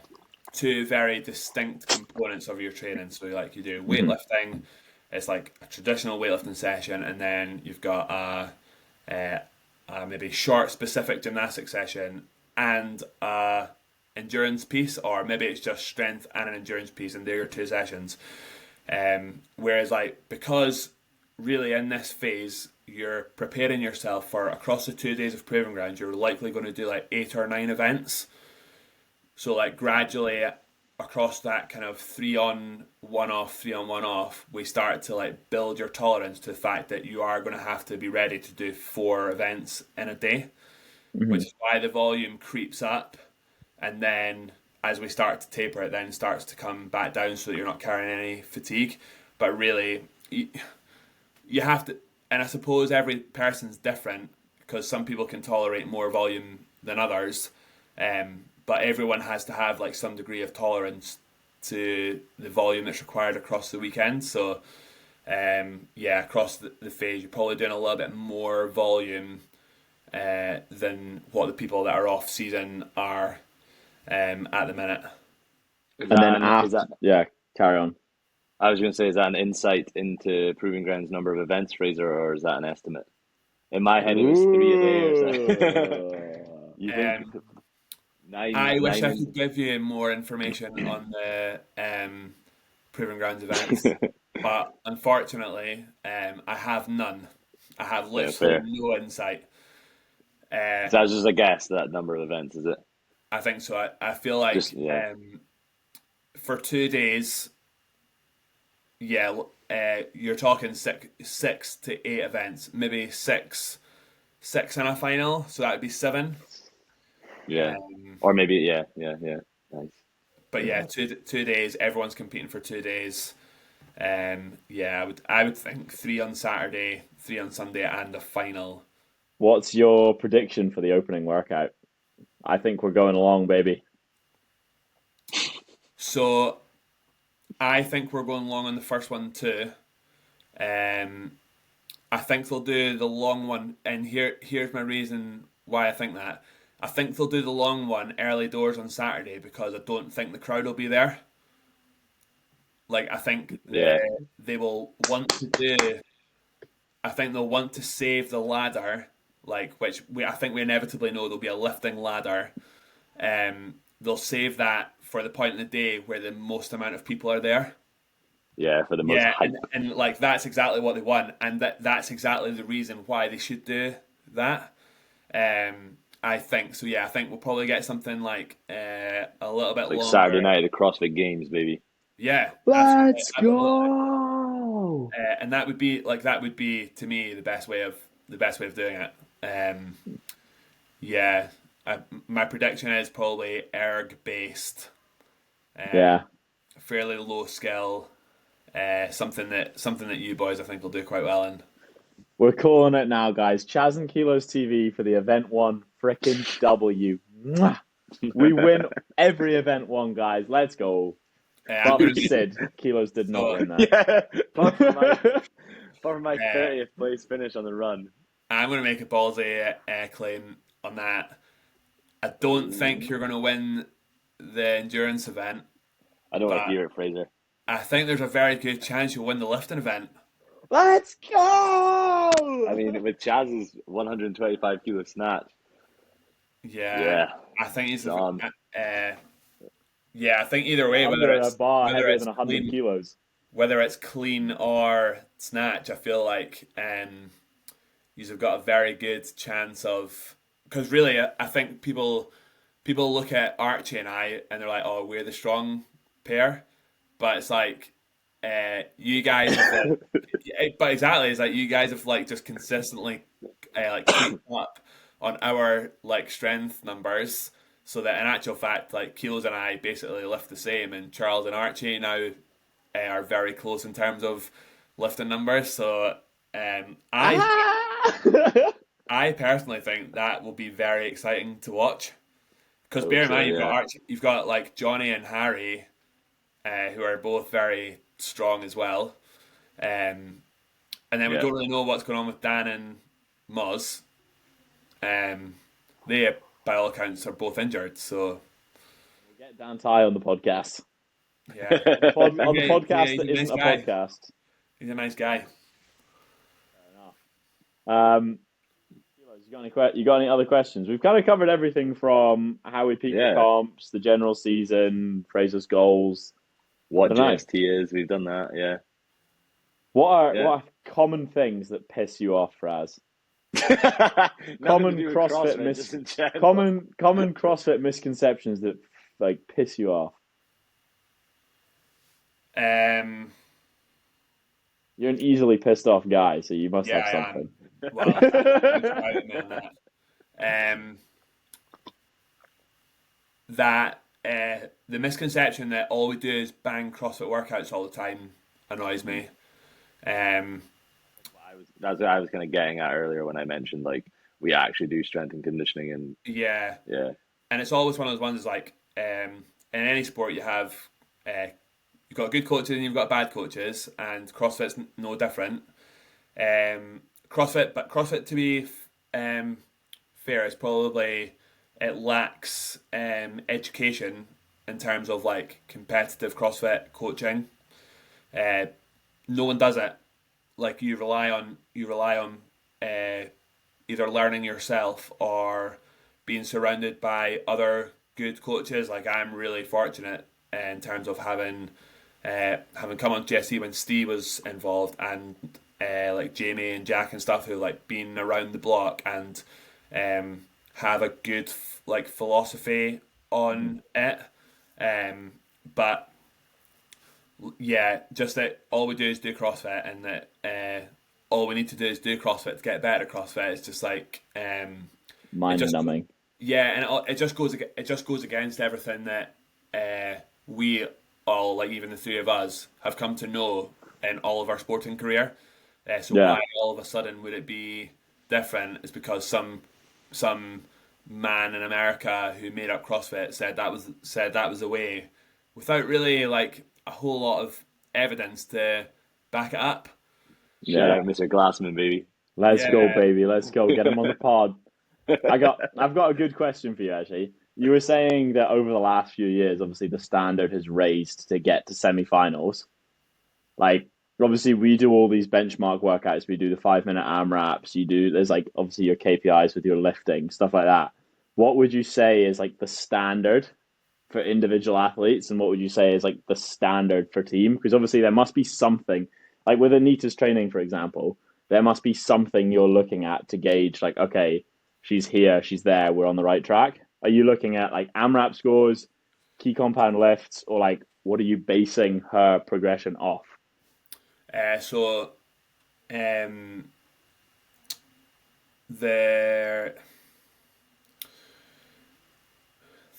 Speaker 2: two very distinct components of your training. So like you do
Speaker 1: Hmm.
Speaker 2: weightlifting, it's like a traditional weightlifting session, and then you've got a maybe short specific gymnastic session and a endurance piece, or maybe it's just strength and an endurance piece, and they're your two sessions. Whereas like because really in this phase you're preparing yourself for across the 2 days of proving ground, you're likely going to do like 8 or 9 events. So like gradually across that kind of 3 on 1 off, 3 on 1 off, we start to like build your tolerance to the fact that you are going to have to be ready to do 4 events in a day,
Speaker 1: Hmm.
Speaker 2: which is why the volume creeps up, and then as we start to taper, it then starts to come back down so that you're not carrying any fatigue. But really, you have to, and I suppose every person's different because some people can tolerate more volume than others. But everyone has to have like some degree of tolerance to the volume that's required across the weekend. So yeah, across the phase, you're probably doing a little bit more volume than what the people that are off season are at the minute.
Speaker 1: And then
Speaker 3: Is
Speaker 1: after,
Speaker 3: that
Speaker 1: yeah, carry on.
Speaker 3: I was going to say, is that an insight into Proving Ground's number of events, Fraser, or is that an estimate? In my head, it was 3 a day or so.
Speaker 1: Ooh.
Speaker 3: You think
Speaker 2: Um,
Speaker 3: nine,
Speaker 2: I wish
Speaker 3: nine
Speaker 2: I
Speaker 3: in?
Speaker 2: could give you more information on the Proving Grounds events, but unfortunately, I have none. I have
Speaker 3: Yeah,
Speaker 2: literally
Speaker 3: fair.
Speaker 2: no insight. Uh,
Speaker 3: So that was just a guess, that number of events, is it?
Speaker 2: I think so. I feel
Speaker 3: Just,
Speaker 2: like
Speaker 3: yeah.
Speaker 2: for 2 days, yeah, you're talking 6 to 8 events, maybe six in a final, so that would be seven.
Speaker 3: Yeah.
Speaker 2: Um,
Speaker 3: Or maybe, yeah, yeah, yeah. Nice.
Speaker 2: but yeah,
Speaker 1: Yeah.
Speaker 2: 2 days. Everyone's competing for 2 days. Yeah, I would think 3 on Saturday, 3 on Sunday, and a final.
Speaker 1: What's your prediction for the opening workout? I think we're going along, baby.
Speaker 2: So I think we're going long on the first one too. Um, I think they'll do the long one, and here's my reason why I think that. I think they'll do the long one early doors on Saturday because I don't think the crowd will be there. Like I think
Speaker 3: Yeah,
Speaker 2: they will want to do. I think they'll want to save the ladder, like which I think we inevitably know there'll be a lifting ladder. They'll save that for the point in the day where the most amount of people are there.
Speaker 3: yeah, for the most
Speaker 2: Yeah,
Speaker 3: hype.
Speaker 2: and like that's exactly what they want, and that's exactly the reason why they should do that. I think so. Yeah, I think we'll probably get something like a little bit
Speaker 3: Like Saturday
Speaker 2: longer.
Speaker 3: night at the CrossFit Games, baby.
Speaker 2: Yeah, absolutely,
Speaker 1: Let's
Speaker 2: absolutely.
Speaker 1: go.
Speaker 2: And that would be to me the best way of doing it. Yeah, my prediction is probably erg based,
Speaker 1: Yeah,
Speaker 2: fairly low skill, something that you boys I think will do quite well in.
Speaker 1: we're calling it now, guys. Chaz and Kilos TV for the event one frickin' W. Mwah! We win every event one, guys. Let's go.
Speaker 2: I'm
Speaker 1: Apart
Speaker 2: gonna
Speaker 1: from Sid, Kilos did not
Speaker 2: so
Speaker 1: win that.
Speaker 3: Yeah, apart from my
Speaker 2: uh,
Speaker 3: 30th place finish on the run.
Speaker 2: I'm gonna make a ballsy claim on that. I don't think you're gonna win the endurance event,
Speaker 3: I don't want to
Speaker 2: but
Speaker 3: hear it, Fraser.
Speaker 2: I think there's a very good chance you'll win the lifting event.
Speaker 1: Let's
Speaker 3: I
Speaker 1: go!
Speaker 3: mean, with Chaz's 125 kilo snatch,
Speaker 2: Yeah,
Speaker 3: yeah,
Speaker 2: I think he's
Speaker 3: it's
Speaker 2: a,
Speaker 3: on.
Speaker 2: uh, yeah, I think either way, whether
Speaker 1: Under a
Speaker 2: it's
Speaker 1: bar
Speaker 2: whether
Speaker 1: heavier
Speaker 2: it's
Speaker 1: than 100
Speaker 2: clean,
Speaker 1: kilos.
Speaker 2: whether it's clean or snatch, I feel like you've got a very good chance of because really, I think people look at Archie and I and they're like, oh, we're the strong pair, but it's like you guys have like, but exactly, it's like you guys have like just consistently like creeped up on our like strength numbers, so that in actual fact, like Keels and I basically lift the same, and Charles and Archie now are very close in terms of lifting numbers. So I
Speaker 1: Ah!
Speaker 2: I personally think that will be very exciting to watch.
Speaker 3: I
Speaker 2: Because
Speaker 3: hope
Speaker 2: bear in
Speaker 3: so.
Speaker 2: mind,
Speaker 3: Yeah,
Speaker 2: You've got like Johnny and Harry, who are both very strong as well. Um, and then we
Speaker 3: yeah.
Speaker 2: don't really know what's going on with Dan and Moz. They, by all accounts, are both injured. So
Speaker 1: get Dan Ty on the podcast.
Speaker 2: Yeah.
Speaker 1: On the podcast
Speaker 2: He's
Speaker 1: that
Speaker 2: a
Speaker 1: isn't
Speaker 2: nice
Speaker 1: a
Speaker 2: guy.
Speaker 1: podcast.
Speaker 2: He's a nice guy.
Speaker 1: Fair enough. You got any other questions? We've kind of covered everything from how we peak the
Speaker 3: Yeah.
Speaker 1: comps, the general season, Fraser's goals. I
Speaker 3: What
Speaker 1: don't know.
Speaker 3: JST is, we've done that. Yeah.
Speaker 1: What are common things that piss you off, Raz?
Speaker 3: Nothing to do with CrossFit, just in general.
Speaker 1: Common CrossFit misconceptions that like piss you off.
Speaker 2: Um,
Speaker 1: You're an easily pissed off guy, so you must
Speaker 2: yeah,
Speaker 1: have
Speaker 2: I
Speaker 1: something.
Speaker 2: am. Well, I admit that. That the misconception that all we do is bang CrossFit workouts all the time annoys me.
Speaker 3: That's what I was kind of getting at earlier when I mentioned like we actually do strength and conditioning, and
Speaker 2: Yeah,
Speaker 3: yeah,
Speaker 2: and it's always one of those ones like in any sport you have you've got good coaches and you've got bad coaches, and CrossFit's no different. CrossFit to be fair, is probably it lacks education in terms of like competitive CrossFit coaching. No one does it. Like you rely on either learning yourself or being surrounded by other good coaches. Like I'm really fortunate in terms of having come on JST when Steve was involved, and like Jamie and Jack and stuff who like been around the block and have a good like philosophy on it. But yeah, just that all we do is do CrossFit, and that all we need to do is do CrossFit to get better at CrossFit. It's just like
Speaker 1: Mind numbing.
Speaker 2: yeah, and it just goes against everything that we all, like even the three of us, have come to know in all of our sporting career. So
Speaker 1: Yeah.
Speaker 2: why all of a sudden would it be different? Is because some man in America who made up CrossFit said that was the way, without really like a whole lot of evidence to back it up.
Speaker 3: shout out Mr. Glassman, baby.
Speaker 1: Let's
Speaker 2: Yeah.
Speaker 1: go, baby. Let's go. Get him on the pod. I've got a good question for you, actually. You were saying that over the last few years, obviously the standard has raised to get to semi-finals. Like, obviously we do all these benchmark workouts. We do the 5-minute AMRAPs. There's like obviously your KPIs with your lifting, stuff like that. What would you say is like the standard for individual athletes, and what would you say is like the standard for team? Because obviously there must be something, like with Anita's training, for example, there must be something you're looking at to gauge like, okay, she's here, she's there, we're on the right track. Are you looking at like AMRAP scores, key compound lifts, or like what are you basing her progression off?
Speaker 2: So there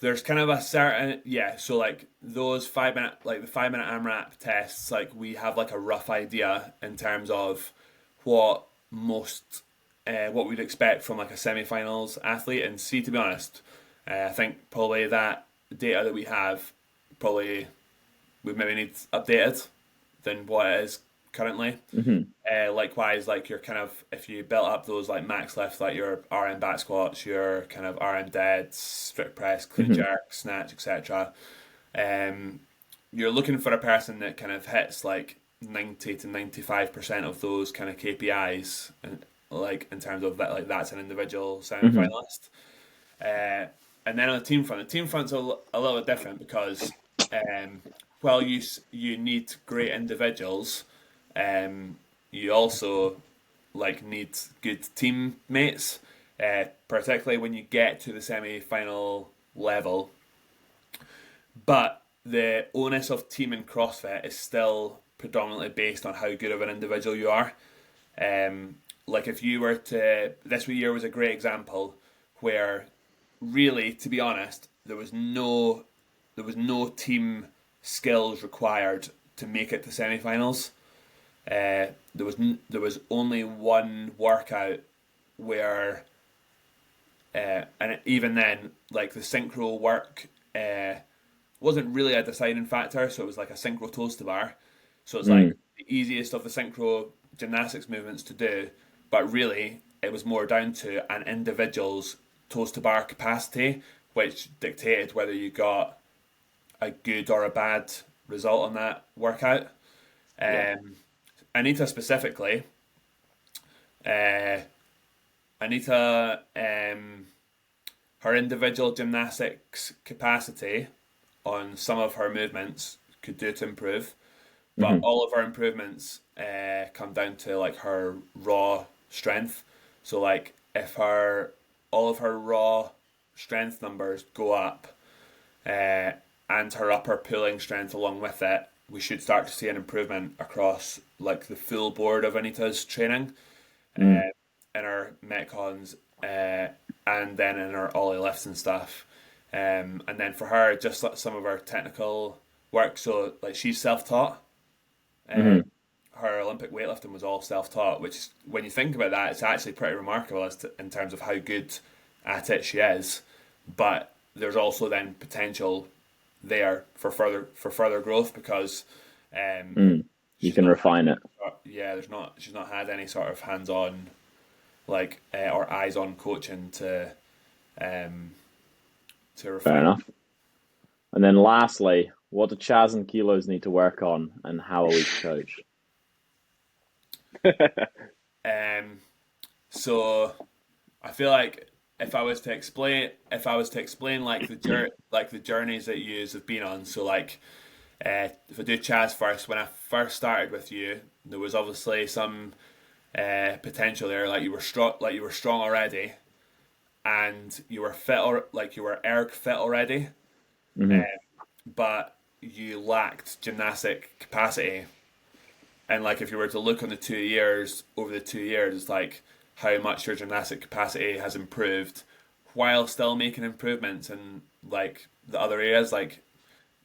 Speaker 2: there's kind of a certain so like those 5 minute, like the 5 minute AMRAP tests, like we have like a rough idea in terms of what what we'd expect from like a semi-finals athlete. And see, to be honest, I think probably that data that we have probably we maybe need updated than what it is currently. Likewise, like you're kind of, if you built up those like max lifts, like your RM back squats, your kind of RM deads, strict press, clean jerk, snatch, etc. You're looking for a person that kind of hits like 90 to 95% of those kind of KPIs, and like in terms of that, like that's an individual semi-finalist. And then on the team front's a little bit different because while you need great individuals, you also like need good teammates, particularly when you get to the semi-final level. But the onus of team in CrossFit is still predominantly based on how good of an individual you are. Like if you were to, this year was a great example where really, to be honest, there was no team skills required to make it to semi-finals. There was only one workout where, and even then, like the synchro work wasn't really a deciding factor. So it was like a synchro toes to bar. So it's like the easiest of the synchro gymnastics movements to do, but really it was more down to an individual's toes to bar capacity, which dictated whether you got a good or a bad result on that workout.
Speaker 3: Yeah.
Speaker 2: Anita specifically, uh, Anita, her individual gymnastics capacity on some of her movements could do to improve, but
Speaker 1: Hmm.
Speaker 2: all of her improvements come down to like her raw strength. So like if her all of her raw strength numbers go up, uh, and her upper pulling strength along with it, we should start to see an improvement across like the full board of Anita's training,
Speaker 1: Mm.
Speaker 2: in her metcons, and then in her ollie lifts and stuff. And then for her, just like some of her technical work. So like she's self-taught. Uh,
Speaker 1: Hmm.
Speaker 2: Her Olympic weightlifting was all self-taught, which when you think about that, it's actually pretty remarkable in terms of how good at it she is. But there's also then potential there for further growth because
Speaker 1: Mm. You
Speaker 2: she's
Speaker 1: can
Speaker 2: not
Speaker 1: refine it.
Speaker 2: yeah she's not had any sort of hands-on like or eyes-on coaching um to
Speaker 1: Fair
Speaker 2: refine.
Speaker 1: enough. And then lastly, what do Chaz and Kilos need to work on, and how are we to coach?
Speaker 2: um so I feel like if I was to explain like the journeys that you have been on, so like if I do Chaz first, when I first started with you, there was obviously some potential there. Like you were strong already, and you were fit, or like you were erg fit already,
Speaker 1: Hmm.
Speaker 2: but you lacked gymnastic capacity. And like if you were to look on the 2 years over the 2 years, it's like how much your gymnastic capacity has improved, while still making improvements in like the other areas. Like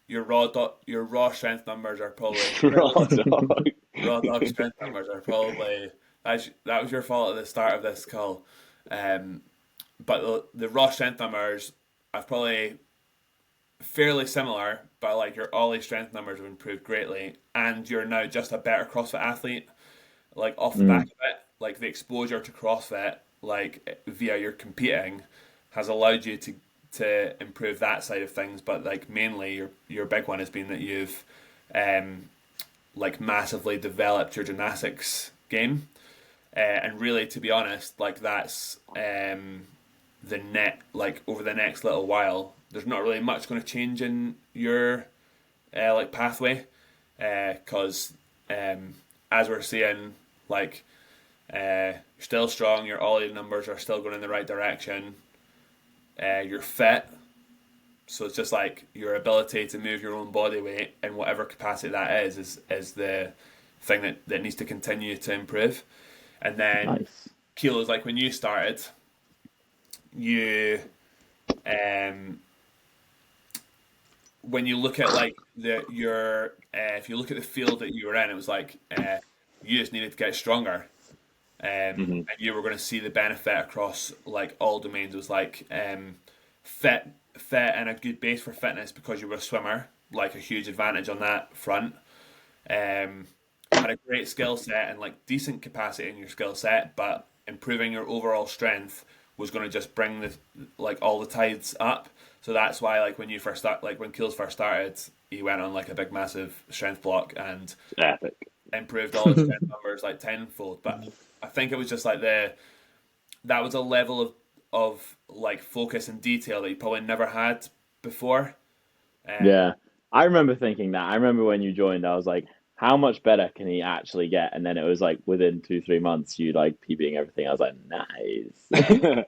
Speaker 2: your raw strength numbers are probably
Speaker 3: Raw dog.
Speaker 2: raw dog strength numbers are probably that was your fault at the start of this call. Um, but the raw strength numbers I've probably fairly similar, but like your ollie strength numbers have improved greatly, and you're now just a better CrossFit athlete. Like off the back
Speaker 1: Mm.
Speaker 2: of it, like the exposure to CrossFit, like via your competing, has allowed you to improve that side of things. But like mainly, your big one has been that you've um like massively developed your gymnastics game. And really, to be honest, like that's the net. Like over the next little while, there's not really much going to change in your like pathway, because as we're seeing, like you're still strong. Your ollie numbers are still going in the right direction. You're fit, so it's just like your ability to move your own body weight in whatever capacity that is the thing that needs to continue to improve. And then
Speaker 1: Nice.
Speaker 2: kilos, like when you started, you um when you look at like your if you look at the field that you were in, it was like you just needed to get stronger,
Speaker 3: Hmm.
Speaker 2: and you were going to see the benefit across like all domains. It was like fit, fit, and a good base for fitness because you were a swimmer, like a huge advantage on that front. Um, had a great skill set and like decent capacity in your skill set, but improving your overall strength was going to just bring the like all the tides up. So that's why like when you first start, like when Keels first started, he went on like a big massive strength block and
Speaker 3: Epic.
Speaker 2: improved all his strength numbers like tenfold. But I think it was just like that was a level of like focus and detail that he probably never had before. Um,
Speaker 1: Yeah. I remember thinking that. I remember when you joined, I was like, how much better can he actually get? And then it was like within 2, 3 months, you like PBing everything. I was like, nice.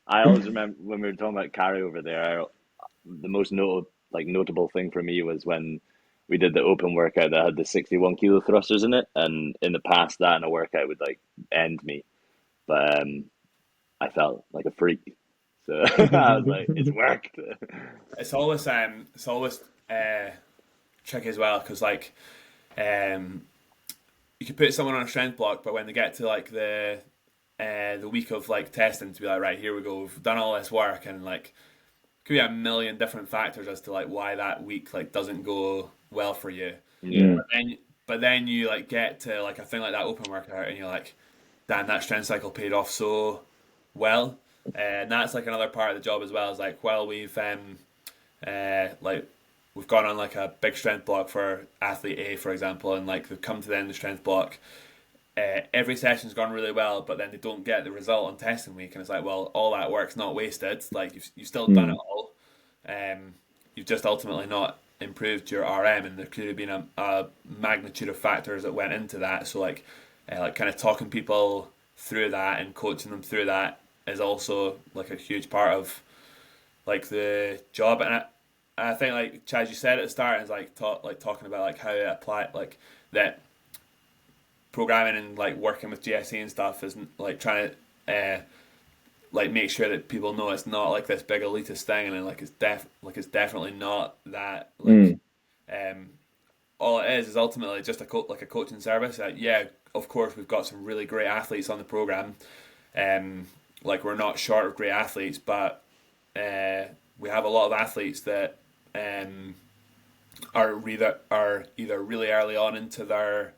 Speaker 3: I always remember when we were talking about carryover there, the most notable thing for me was when we did the open workout that had the 61 kilo thrusters in it, and in the past that in a workout would like end me, but I felt like a freak, so I was like, it's worked.
Speaker 2: it's always uh, tricky as well because like um, you could put someone on a strength block, but when they get to like the week of like testing to be like right here we go, we've done all this work, and like could be a million different factors as to like why that week like doesn't go well for you.
Speaker 3: Yeah.
Speaker 1: Mm.
Speaker 2: But then you like get to like a thing like that open workout and you're like, damn, that strength cycle paid off so well. And that's like another part of the job as well. Is like while we've like we've gone on like a big strength block for athlete A, for example, and like they've come to the end of the strength block. Every session's gone really well, but then they don't get the result on testing week, and it's like, well, all that work's not wasted. Like you've still done it all. You've just ultimately not improved your RM, and there could have been a magnitude of factors that went into that. So like kind of talking people through that and coaching them through that is also like a huge part of like the job. And I think like Chaz, you said at the start, is like talking about like how to apply like that programming and like working with GSE and stuff is like trying to like make sure that people know it's not like this big elitist thing, and like it's definitely not that. Like all it is ultimately just like a coaching service. Yeah, of course we've got some really great athletes on the program. Like we're not short of great athletes, but we have a lot of athletes that are either really early on into their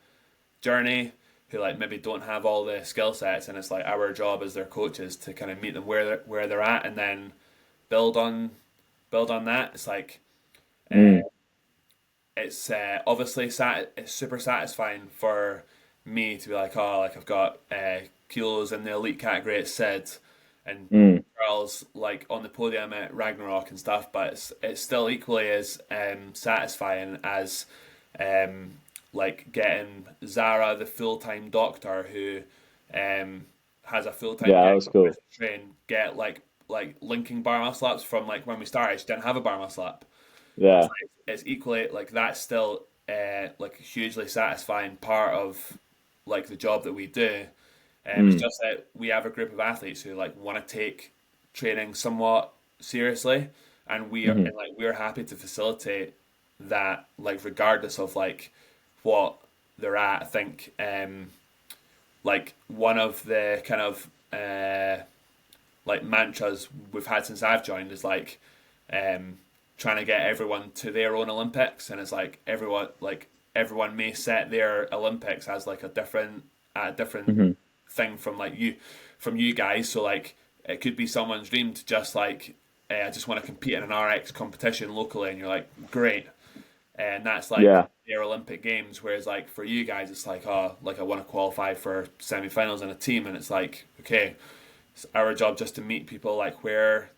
Speaker 2: journey, who like maybe don't have all the skill sets, and it's like our job as their coaches to kind of meet them where they're at, and then build on that. It's like it's obviously it's super satisfying for me to be like, oh, like I've got kilos in the elite category at SID and girls like on the podium at Ragnarok and stuff, but it's still equally as satisfying as like getting Zara, the full-time doctor who has a full-time
Speaker 1: cool.
Speaker 2: train, get like linking bar muscle ups from like when we started. She didn't have a bar muscle up.
Speaker 1: Yeah.
Speaker 2: It's equally like that's still like a hugely satisfying part of like the job that we do. It's just that we have a group of athletes who like want to take training somewhat seriously, and we're happy to facilitate that, like regardless of like what they're at. I think like one of the kind of like mantras we've had since I've joined is like trying to get everyone to their own Olympics, and it's like everyone may set their Olympics as like a different thing from you guys. So like it could be someone's dream to just like I just want to compete in an RX competition locally, and you're like great, and that's like their Olympic Games. Whereas like for you guys, it's like oh, like I want to qualify for semi-finals in a team, and it's like okay, it's our job just to meet people like where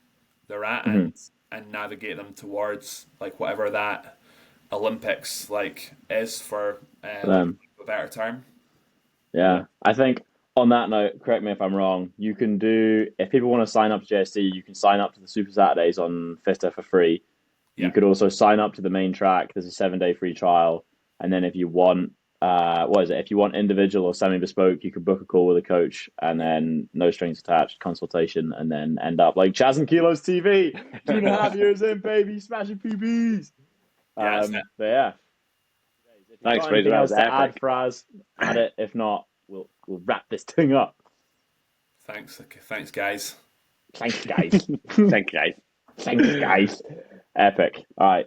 Speaker 2: they're at and navigate them towards like whatever that Olympics like is for a better term.
Speaker 1: Yeah, I think on that note, correct me if I'm wrong, you can do, if people want to sign up to JST, you can sign up to the Super Saturdays on Fister for free.
Speaker 2: Yeah.
Speaker 1: You could also sign up to the main track. There's a 7-day free trial. And then if you want, if you want individual or semi-bespoke, you could book a call with a coach and then no strings attached consultation, and then end up like Chaz and Kilos TV, 2.5 years in, baby, smashing PBs.
Speaker 2: Yeah,
Speaker 1: But yeah.
Speaker 3: Thanks,
Speaker 1: Fraser.
Speaker 3: Fraser. That
Speaker 1: Else
Speaker 3: was
Speaker 1: to add,
Speaker 3: epic.
Speaker 1: Fraz, add it. If not, we'll wrap this thing up.
Speaker 2: Thanks. Okay, thanks, guys.
Speaker 1: Thanks, guys.
Speaker 3: Thank you, guys.
Speaker 1: Thanks, guys. Epic. All right.